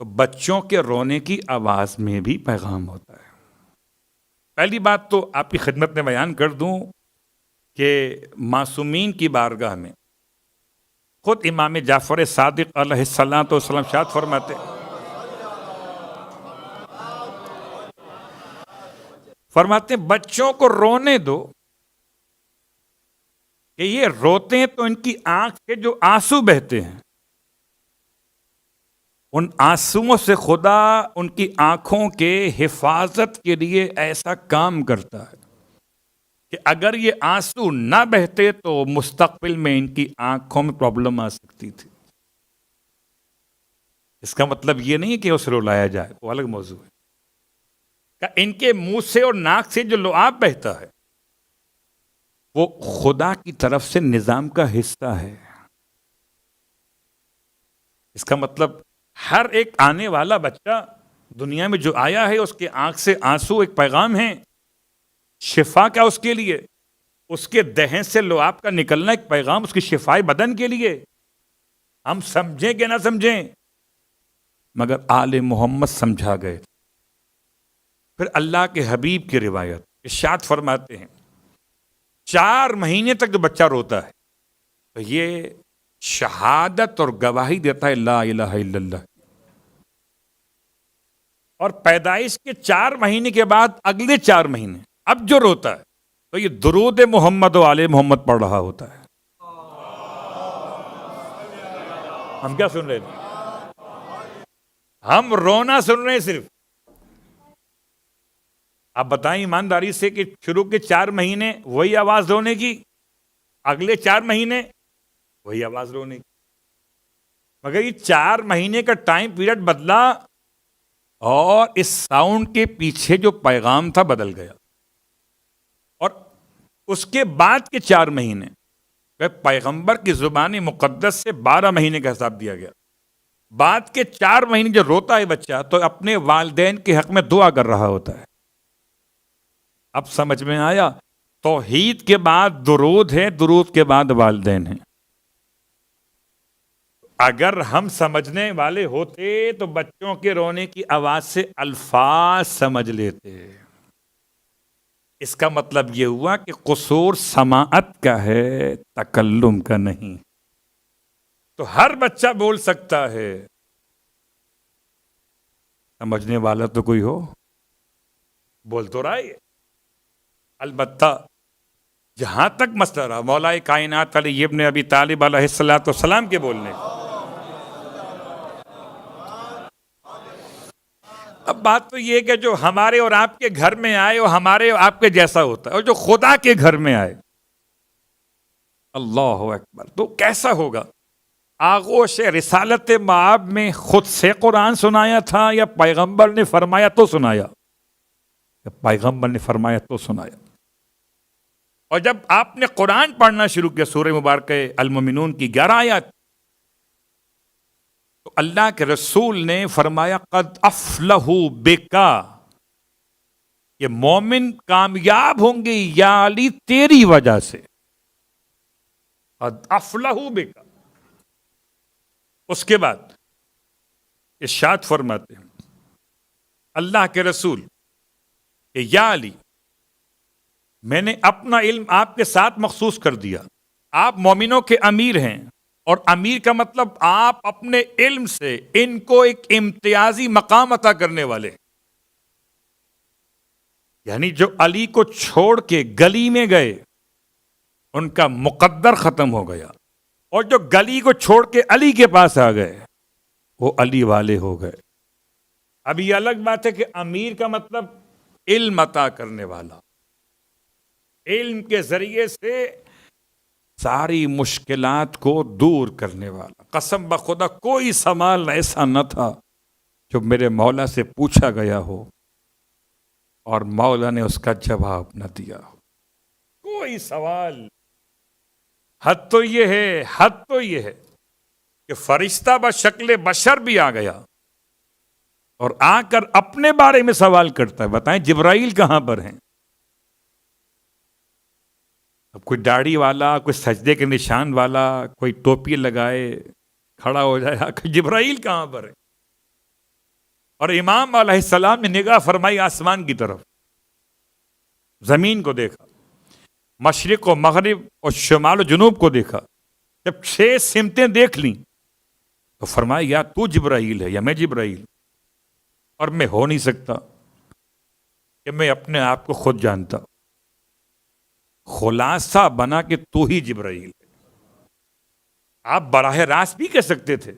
تو بچوں کے رونے کی آواز میں بھی پیغام ہوتا ہے. پہلی بات تو آپ کی خدمت میں بیان کر دوں کہ معصومین کی بارگاہ میں خود امام جعفر صادق علیہ السلام تو السلام شاد فرماتے ہیں بچوں کو رونے دو کہ یہ روتے ہیں تو ان کی آنکھ کے جو آنسو بہتے ہیں ان آنسوؤں سے خدا ان کی آنکھوں کے حفاظت کے لیے ایسا کام کرتا ہے کہ اگر یہ آنسو نہ بہتے تو مستقبل میں ان کی آنکھوں میں پرابلم آ سکتی تھی. اس کا مطلب یہ نہیں کہ اسے رلایا جائے، وہ الگ موضوع ہے. کہ ان کے منہ سے اور ناک سے جو لعاب بہتا ہے وہ خدا کی طرف سے نظام کا حصہ ہے. اس کا مطلب ہر ایک آنے والا بچہ دنیا میں جو آیا ہے اس کے آنکھ سے آنسو ایک پیغام ہے، شفا کا اس کے لیے، اس کے دہن سے لعاب کا نکلنا ایک پیغام اس کی شفائے بدن کے لیے. ہم سمجھیں کہ نہ سمجھیں مگر آل محمد سمجھا گئے. پھر اللہ کے حبیب کی روایت ارشاد فرماتے ہیں 4 مہینے تک جو بچہ روتا ہے تو یہ شہادت اور گواہی دیتا ہے لا الہ الا اللہ. اور پیدائش کے 4 مہینے کے بعد اگلے 4 مہینے اب جو روتا ہے تو یہ درود محمد و آل محمد پڑھ رہا ہوتا ہے. ہم کیا سن رہے ہیں؟ ہم رونا سن رہے ہیں صرف. آپ بتائیں ایمانداری سے کہ شروع کے 4 مہینے وہی آواز رونے کی، اگلے 4 مہینے وہی آواز رونے کی، مگر یہ 4 مہینے کا ٹائم پیریڈ بدلا اور اس ساؤنڈ کے پیچھے جو پیغام تھا بدل گیا. اور اس کے بعد کے 4 مہینے پیغمبر کی زبان مقدس سے 12 مہینے کا حساب دیا گیا. بعد کے 4 مہینے جو روتا ہے بچہ تو اپنے والدین کے حق میں دعا کر رہا ہوتا ہے. اب سمجھ میں آیا؟ توحید کے بعد درود ہے، درود کے بعد والدین ہیں. اگر ہم سمجھنے والے ہوتے تو بچوں کے رونے کی آواز سے الفاظ سمجھ لیتے. اس کا مطلب یہ ہوا کہ قصور سماعت کا ہے، تکلم کا نہیں. تو ہر بچہ بول سکتا ہے. سمجھنے والا تو کوئی ہو بول تو رہا ہے. البتہ جہاں تک مسئلہ رہا مولا کائنات علی ابن ابی طالب علیہ السلام کے بولنے، اب بات تو یہ کہ جو ہمارے اور آپ کے گھر میں آئے وہ ہمارے اور آپ کے جیسا ہوتا ہے، اور جو خدا کے گھر میں آئے اللہ اکبر تو کیسا ہوگا؟ آغوش رسالت مآب میں خود سے قرآن سنایا تھا یا پیغمبر نے فرمایا تو سنایا؟ پیغمبر نے فرمایا تو سنایا. اور جب آپ نے قرآن پڑھنا شروع کیا سورہ مبارکہ المومنون کی 11 آیات، تو اللہ کے رسول نے فرمایا قد افلحوا بکا، یہ مومن کامیاب ہوں گے یا علی تیری وجہ سے. قد افلحوا بکا. اس کے بعد ارشاد فرماتے ہیں اللہ کے رسول کہ یا علی میں نے اپنا علم آپ کے ساتھ مخصوص کر دیا، آپ مومنوں کے امیر ہیں، اور امیر کا مطلب آپ اپنے علم سے ان کو ایک امتیازی مقام عطا کرنے والے ہیں. یعنی جو علی کو چھوڑ کے گلی میں گئے ان کا مقدر ختم ہو گیا، اور جو گلی کو چھوڑ کے علی کے پاس آ گئے وہ علی والے ہو گئے. اب یہ الگ بات ہے کہ امیر کا مطلب علم عطا کرنے والا، علم کے ذریعے سے ساری مشکلات کو دور کرنے والا. قسم بخدا کوئی سوال ایسا نہ تھا جو میرے مولا سے پوچھا گیا ہو اور مولا نے اس کا جواب نہ دیا ہو. کوئی سوال. حد تو یہ ہے کہ فرشتہ بشکل بشر بھی آ گیا اور آ کر اپنے بارے میں سوال کرتا ہے. بتائیں جبرائیل کہاں پر ہیں؟ اب کوئی داڑھی والا، کوئی سجدے کے نشان والا، کوئی ٹوپی لگائے کھڑا ہو جائے کہ جبرائیل کہاں پر ہے؟ اور امام علیہ السلام نے نگاہ فرمائی آسمان کی طرف، زمین کو دیکھا، مشرق و مغرب اور شمال و جنوب کو دیکھا. جب 6 سمتیں دیکھ لیں تو فرمایا یا تو جبرائیل ہے یا میں جبرائیل، اور میں ہو نہیں سکتا کہ میں اپنے آپ کو خود جانتا. خلاصہ بنا کہ تو ہی جبرائیل ہے. آپ براہ راست بھی کہہ سکتے تھے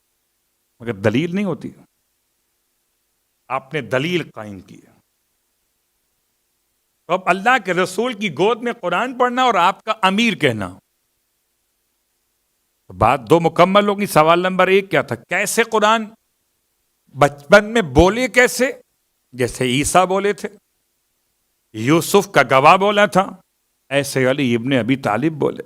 مگر دلیل نہیں ہوتی، آپ نے دلیل قائم کی. تو اب اللہ کے رسول کی گود میں قرآن پڑھنا اور آپ کا امیر کہنا، بات 2 مکمل ہوگی. سوال نمبر 1 کیا تھا؟ کیسے قرآن بچپن میں بولے؟ کیسے؟ جیسے عیسیٰ بولے تھے، یوسف کا گواہ بولا تھا، ایسے علی ابن ابی طالب بولے.